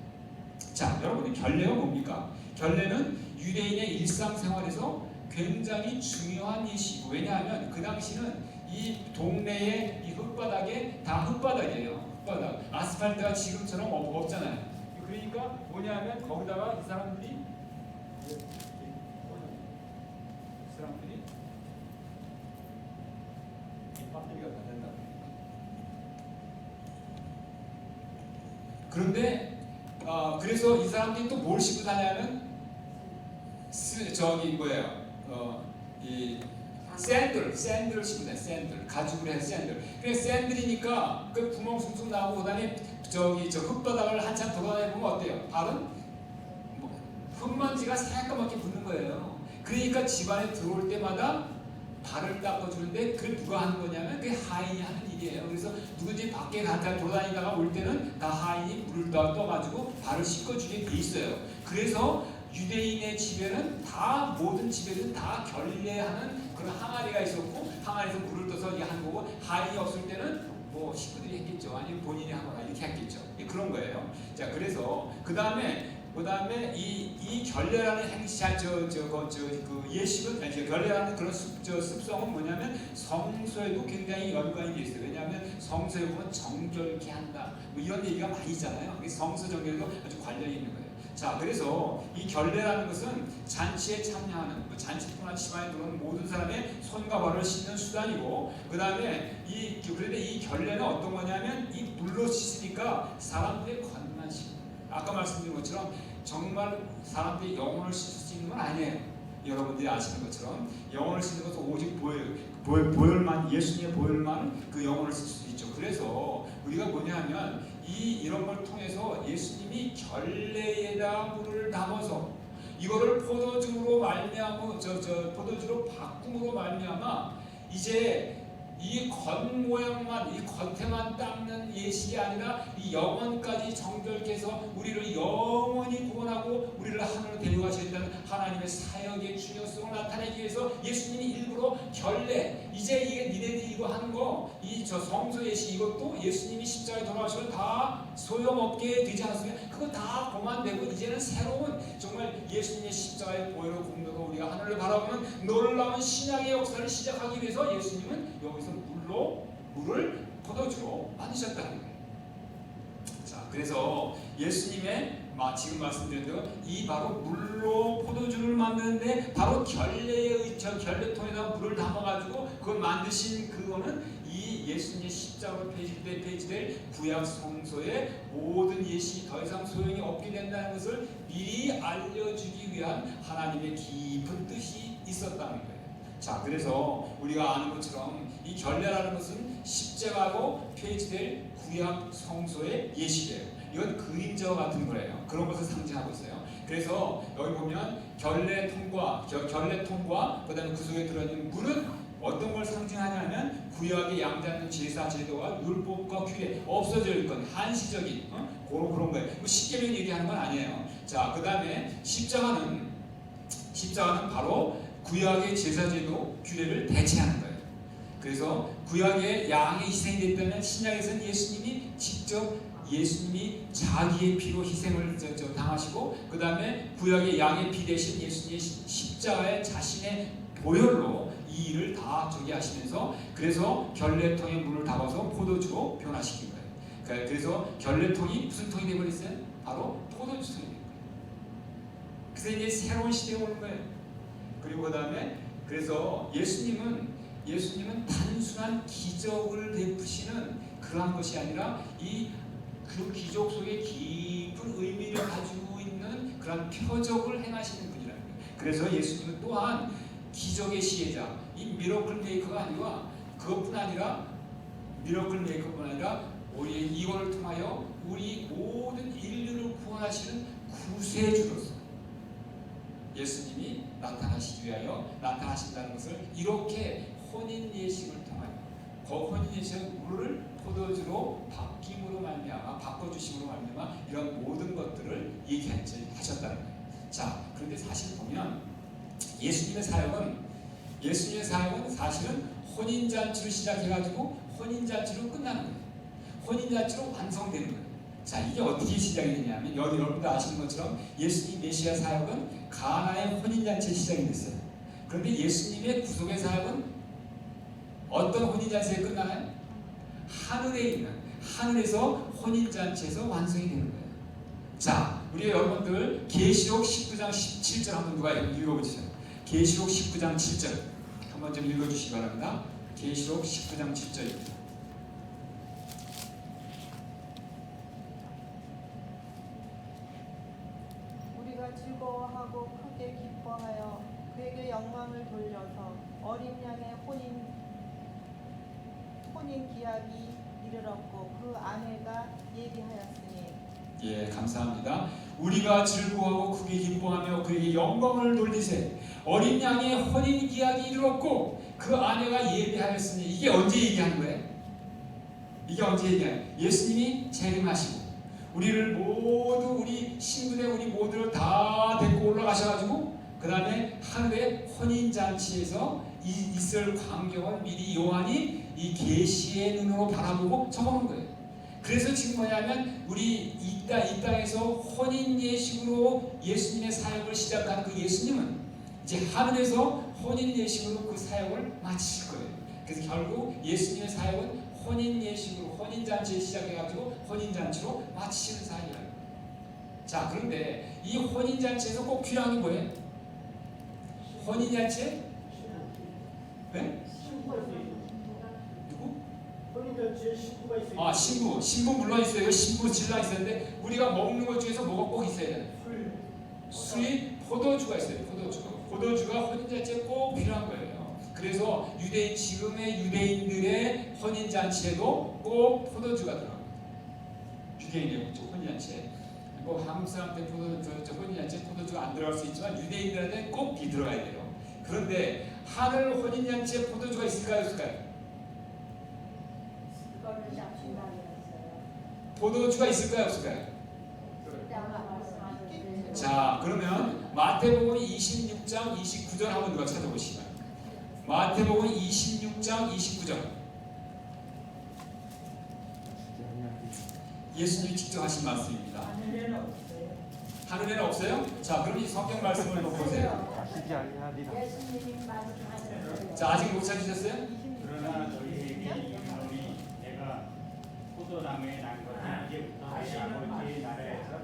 자, 여러분이 결례가 뭡니까? 결례는 유대인의 일상생활에서 굉장히 중요한 예시고, 왜냐하면 그 당시는 이 동네의 이 흙바닥에 다 흙바닥이에요. 흙바닥. 아스팔트가 지금처럼 없잖아요. 그러니까 뭐냐면 거기다가 이 사람들이 배터리가 다 된다. 그런데 그래서 이 사람들이 또 뭘 신고 다냐면 이 샌들을 신고 다녀. 샌들, 가죽으로 해서 샌들. 그래 샌들이니까 그 구멍 숭숭 나오고 그다음에 저 흙바닥을 한참 돌아다니 보면 어때요? 발은 흙먼지가 새까맣게 붙는 거예요. 그러니까 집안에 들어올 때마다 발을 닦아주는데, 그걸 누가 하는 거냐면 그게 하인이 하는 일이에요. 그래서 누구든지 밖에 갔다 돌아다니다가 올 때는 다 하인이 물을 떠가지고 발을 씻어주게 돼 있어요. 그래서 유대인의 집에는 다, 모든 집에는 다 결례하는 그런 항아리가 있었고, 항아리에서 물을 떠서 이게 하는 거고, 하인이 없을 때는 뭐 식구들이 했겠죠. 아니면 본인이 하거나 이렇게 했겠죠. 그런 거예요. 자, 그래서 그 다음에 이 결례라는 그 예식은, 아니 결례라는 그런 습성은 뭐냐면 성소에도 굉장히 연관이 돼 있어요. 왜냐하면 성소에 보면 정결케 한다, 뭐 이런 얘기가 많이 있잖아요. 성소 정결도 아주 관련이 있는 거예요. 자, 그래서 이 결례라는 것은 잔치에 참여하는, 잔치뿐만 집안에 들어오는 모든 사람의 손과 발을 씻는 수단이고, 그 다음에 그런데 이 결례는 어떤 거냐면 이 물로 씻으니까 사람들의 겉만 씻고, 아까 말씀드린 것처럼 정말 사람들이 영혼을 씻을 수 있는 건 아니에요. 여러분들이 아시는 것처럼 영혼을 씻는 것은 오직 보혈만, 예수님의 보혈만 그 영혼을 씻을 수 있죠. 그래서 우리가 뭐냐면 이런 걸 통해서 예수님이 결례에다 물을 담아서 이거를 포도주로 말미암아 포도주로 바꿈으로 말미암아 이제 이 겉모양만, 이 겉에만 닦는 예식이 아니라 이 영혼까지 정결케 해서 우리를 영원히 구원하고 우리를 하늘로 데려가시겠다는 하나님의 사역의 중요성을 나타내기 위해서 예수님이 일부러 결례, 이제 이게 니네들이 이거 하는 거, 저 성소 예식 이것도 예수님이 십자가에 돌아가시면 다 소용없게 되지 않습니까? 그거 다 그만되고 이제는 새로운 정말 예수님의 십자가의 보혈로 공로로 우리가 하늘을 바라보는 놀라운 신약의 역사를 시작하기 위해서 예수님은 여기서 물을 포도주로 만드셨다는 거예요. 자, 그래서 예수님의 지금 말씀드린 대로 이 바로 물로 포도주를 만드는데 바로 결례통에다 물을 담아가지고 그걸 만드신 그거는 이 예수님의 십자가로 폐지될 구약 성소의 모든 예식이 더 이상 소용이 없게 된다는 것을 미리 알려주기 위한 하나님의 깊은 뜻이 있었다는 거예요. 자, 그래서 우리가 아는 것처럼 이 결례라는 것은 십자가로 폐지될 구약 성소의 예식이에요. 이건 그림자와 같은 거예요. 그런 것을 상징하고 있어요. 그래서 여기 보면 결례통과 그다음에 그 속에 들어있는 물은 어떤 걸 상징하냐면 구약의 양자는 제사 제도와 율법과 규례 없어져 있건 한시적인 그런 거예요. 뭐 십계명 얘기하는 건 아니에요. 자, 그다음에 십자가는 바로 구약의 제사제도 규례를 대체하는 거예요. 그래서 구약의 양의 희생이 됐다면 신약에서는 예수님이 자기의 피로 희생을 당하시고, 그 다음에 구약의 양의 피 대신 예수님의 십자가의 자신의 보혈로 이 일을 다 하시면서, 그래서 결례통에 물을 담아서 포도주로 변화시킨 거예요. 그래서 결례통이 무슨 통이 되어버렸어요? 바로 포도주 통이 된 거예요. 그래서 이제 새로운 시대가 오는 거예요. 그리고 그 다음에 그래서 예수님은 예수님은 단순한 기적을 베푸시는 그러한 것이 아니라 그 기적 속에 깊은 의미를 가지고 있는 그런 표적을 행하시는 분이라는 거예요. 그래서 예수님은 또한 기적의 시혜자, 이 미러클 메이커가 아니라 그것뿐 아니라 미러클 메이커뿐 아니라 우리 이걸 통하여 우리 모든 인류를 구원하시는 구세주로서 예수님이 나타나시기 위하여 나타나신다는 것을 이렇게 혼인 예식을 통하여 그 혼인 예식은 물을 포도주로 바뀜으로 말미암아 바꿔주심으로 말미암아 이런 모든 것들을 얘기하셨다는 거예요. 자, 그런데 사실 보면 예수님의 사역은 사실은 혼인잔치로 시작해가지고 혼인잔치로 끝나는 거예요. 혼인잔치로 완성되는 거예요. 자, 이게 어떻게 시작이 되냐면 여기 여러분들 아시는 것처럼 예수님 메시아 사역은 가나의 혼인잔치에 시작이 됐어요. 그런데 예수님의 구속의 사역은 어떤 혼인잔치에 끝나나요? 하늘에 있는 하늘에서 혼인잔치에서 완성이 되는 거예요. 자, 우리 여러분들 계시록 19장 17절 한번 누가 읽어보세요. 계시록 19장 7절 한번 좀 읽어주시기 바랍니다. 계시록 19장 7절입니다.
우리가 즐거워하고 크게 기뻐하여 그에게 영광을 돌려서 어린 양의 혼인 기약이 이르렀고 그 아내가 예비하였으니.
예, 감사합니다. 우리가 즐거워하고 크게 기뻐하며 그에게 영광을 돌리세. 어린 양의 혼인 기약이 이르렀고 그 아내가 예비하였으니. 이게 언제 얘기하는 거예요? 이게 언제 얘기해요? 예수님이 재림하시고 우리를 모두 우리 신분의 우리 모두를 다 데리고 올라가셔가지고 그 다음에 하늘의 혼인잔치에서 있을 광경을 미리 요한이 이 계시의 눈으로 바라보고 적어놓은 거예요. 그래서 지금 뭐냐면 우리 이 땅에서 혼인 예식으로 예수님의 사역을 시작한 그 예수님은 이제 하늘에서 혼인 예식으로 그 사역을 마치실 거예요. 그래서 결국 예수님의 사역은 혼인 예식으로 혼인잔치에 시작해가지고 혼인잔치로 마치시는 사역이라는 거예요. 자, 그런데 이 혼인잔치에서 꼭 필요한 게 뭐예요? 혼인잔치에? 네? 누구?
혼인잔치에 신부가 있어요.
신부 물론 있어요. 신부 신랑 있었는데 우리가 먹는 것 중에서 뭐가 꼭 있어야 돼요? 술이 포도주가 있어요. 포도주가 혼인잔치에 꼭 필요한 거예요. 그래서 지금의 유대인들의 혼인잔치에도 꼭 포도주가 들어갑니다. 유대인의 혼인잔치에. 뭐 한국 사람들 혼인잔치에 포도주가 안 들어갈 수 있지만 유대인들한테 꼭 들어가야 돼요. 그런데 하늘 혼인잔치에 포도주가 있을까요? 없을까요?
그거를 잡힌다고 했어요.
포도주가 있을까요? 없을까요?
그때 아마 말씀하셨는데.
자, 그러면 마태복음 26장 29절 한번 누가 찾아보시면 마태복음 26장 29절 예수님이 직접 하신 말씀입니다.
하늘에는 없어요.
하늘에는 없어요? 자, 그럼 이 성경 말씀을 한번 보세요.
아시지 아니하리라.
예수님이 말씀하셨어요.
자, 아직 못 찾으셨어요?
그러나 너희에게 이르노니 내가 포도나무에 난 것은 이제부터 너희 아버지의 나라에서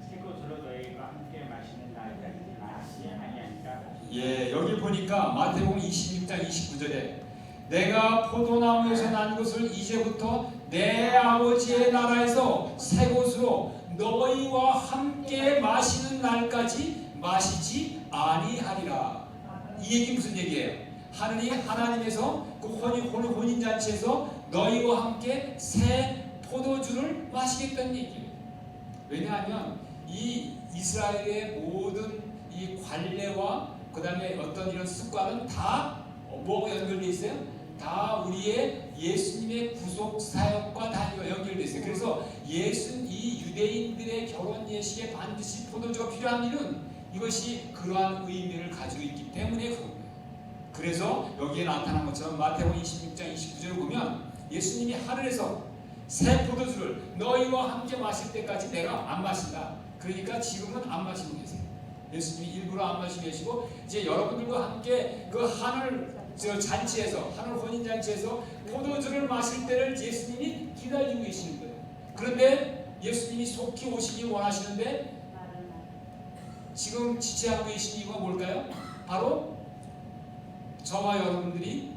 새 것으로 너희가 함께 마시는 날까지 마시지 아니하니라.
예, 여기 보니까 마태복음 26장 29절에 내가 포도나무에서 난 것을 이제부터 내 아버지의 나라에서 새 것으로 너희와 함께 마시는 날까지 마시지 아니하리라. 이 얘기 무슨 얘기예요? 하나님에서 그 혼인잔치에서 너희와 함께 새 포도주를 마시겠다는 얘기예요. 왜냐하면 이 이스라엘의 모든 이 관례와 그 다음에 어떤 이런 습관은 다 뭐가 연결되어 있어요? 다 우리의 예수님의 구속 사역과 다 연결되어 있어요. 그래서 이 유대인들의 결혼 예식에 반드시 포도주가 필요한 이유는 이것이 그러한 의미를 가지고 있기 때문에 그런 거예요. 그래서 여기에 나타난 것처럼 마태복음 26장 29절을 보면 예수님이 하늘에서 새 포도주를 너희와 함께 마실 때까지 내가 안 마신다. 그러니까 지금은 안 마시고 계세요. 예수님이 일부러 안 마시고 계시고 이제 여러분들과 함께 그 하늘 혼인잔치에서 포도주를 마실 때를 예수님이 기다리고 계시는 거예요. 그런데 예수님이 속히 오시기 원하시는데 지금 지체하고 계신 이유가 뭘까요? 바로 저와 여러분들이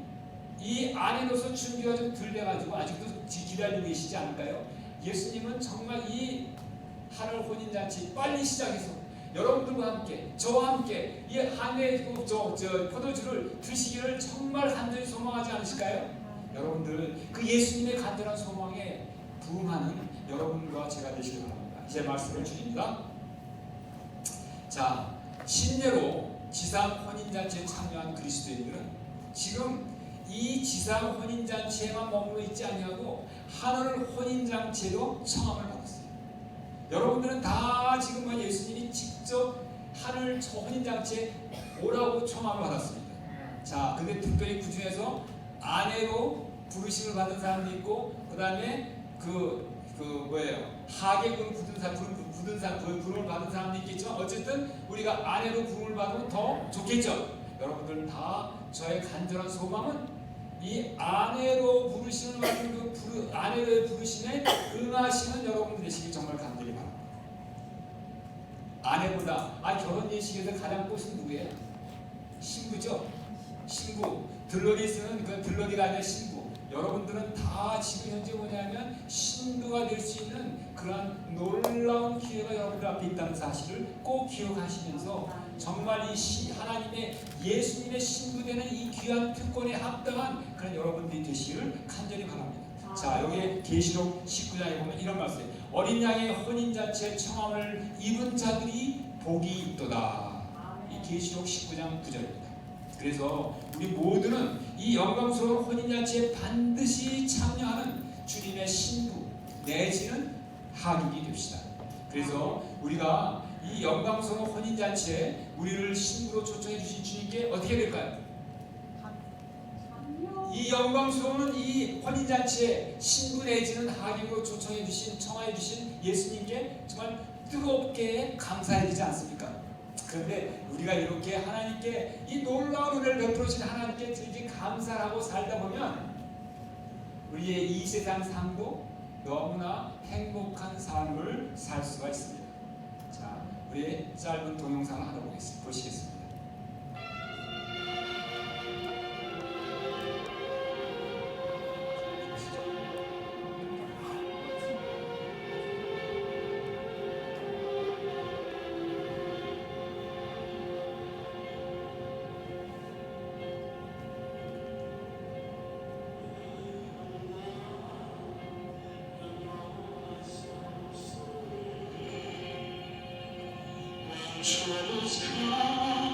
이 아내로서 준비가 좀 덜 돼가지고 아직도 기다리고 계시지 않을까요? 예수님은 정말 이 하늘 혼인잔치 빨리 시작해서 여러분들과 함께 저와 함께 이 한해 포도주를 드시기를 정말 간절히 소망하지 않으실까요? 여러분들 그 예수님의 간절한 소망에 부응하는 여러분과 제가 되시길 바랍니다. 이제 말씀을 드립니다. 자, 신례로 지상 혼인잔치에 참여한 그리스도인들은 지금 이 지상 혼인잔치에만 머물러 있지 아니하고 하늘 혼인잔치에도 청함을 받았어요. 여러분들은 다 지금 예수님이 직접 하늘 혼인잔치에 오라고 청함을 받았습니다. 자, 근데 특별히 그 중에서 아내로 부르심을 받은 사람도 있고, 그 다음에 하객으로 부름을 받은 사람도 있겠죠. 어쨌든 우리가 아내로 부름을 받으면 더 좋겠죠. 여러분들은 다 저의 간절한 소망은 이 아내로 부르심을 받은 아내로의 부르심에 응하시는 여러분들 되시길 정말 간절히 바랍니다. 아내보다 결혼 예식에서 가장 꽃은 누구예요? 신부죠. 신부. 들러리 쓰는 그 들러리가 아니라 신부. 여러분들은 다 지금 현재 뭐냐면 신부가 될 수 있는 그러한 놀라운 기회가 여러분들 앞에 있다는 사실을 꼭 기억하시면서 정말 이 하나님의 예수님의 신부되는 이 귀한 특권에 합당한 그런 여러분들이 되시기를 간절히 바랍니다. 자, 여기 계시록 19장에 보면 이런 말씀이에요. 어린 양의 혼인잔치에 청함을 입은 자들이 복이 있도다. 이 계시록 19장 9절입니다. 그래서 우리 모두는 이 영광스러운 혼인잔치에 반드시 참여하는 주님의 신부 내지는 하객이 됩시다. 그래서 우리가 이 영광스러운 혼인잔치에 우리를 신부로 초청해 주신 주님께 어떻게 될까요? 이 영광스러운 이 혼인잔치에 신부 내지는 하객으로 초청해 주신, 청하해 주신 예수님께 정말 뜨겁게 감사해야 되지 않습니까? 그런데 우리가 이렇게 하나님께 이 놀라운 은혜를 베풀어 주신 하나님께 이렇게 감사하고 살다 보면 우리의 이 세상 삶도 너무나 행복한 삶을 살 수가 있습니다. 자, 우리의 짧은 동영상을 하나 보시겠습니다.
Troubles come.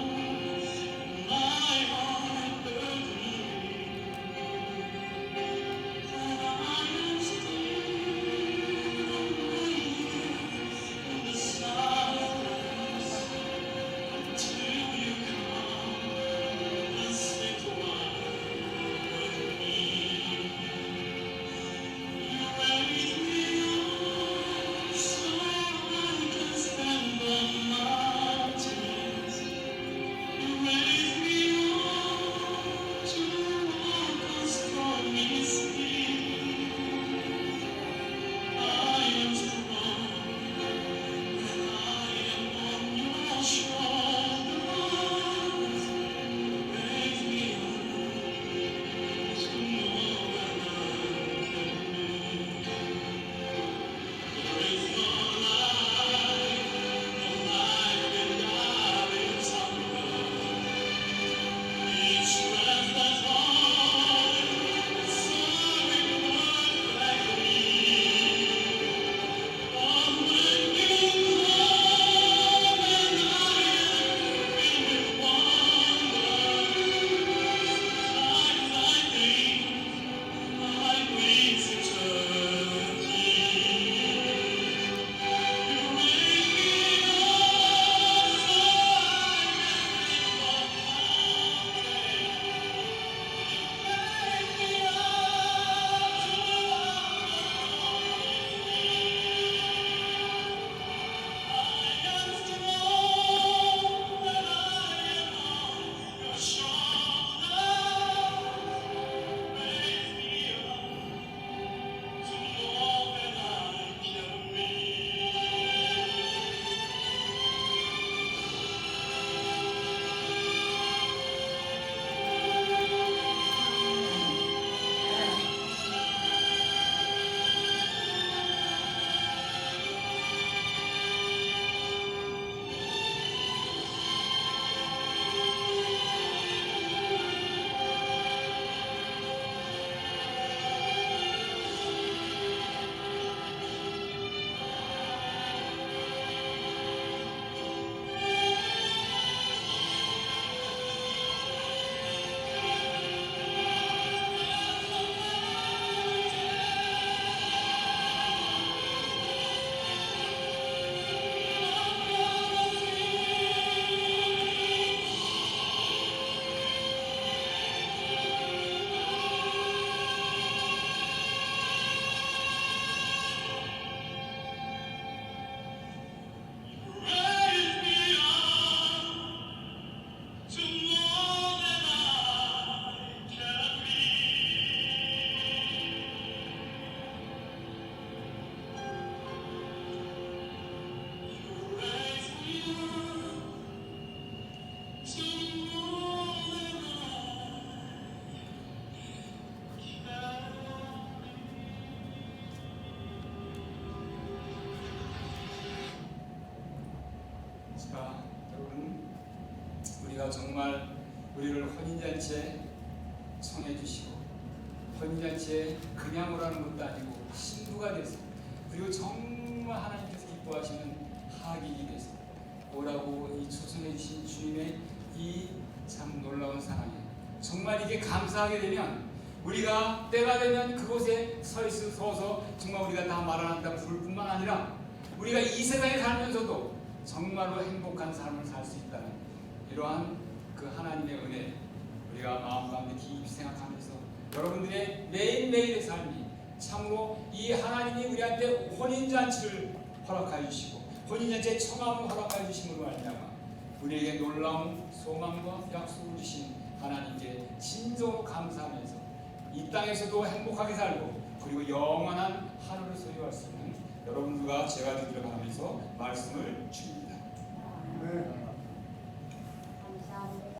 우리가 정말 우리를 혼인잔치에 청해 주시고 혼인잔치에 그냥 오라는 것도 아니고 신부가 돼서 그리고 정말 하나님께서 기뻐하시는 하객이 돼서 오라고 이 초청해 주신 주님의 이 참 놀라운 사랑에 정말 이게 감사하게 되면 우리가 때가 되면 그곳에 서서 정말 우리가 다 말아낸다 부를 뿐만 아니라 우리가 이 세상에 살면서도 정말로 행복한 삶을 살 수 있다는 이러한 그 하나님의 은혜 우리가 마음 가운데 깊이 생각하면서 여러분들의 매일매일의 삶이 참으로 이 하나님이 우리한테 혼인잔치를 허락하여 주시고 혼인잔치의 청함을 허락하여 주심으로 말미암아 우리에게 놀라운 소망과 약속을 주신 하나님께 진정으로 감사하면서 이 땅에서도 행복하게 살고 그리고 영원한 하늘을 소유할 수 있는 여러분들과 제가 되기를 바라면서 말씀을 준비합니다.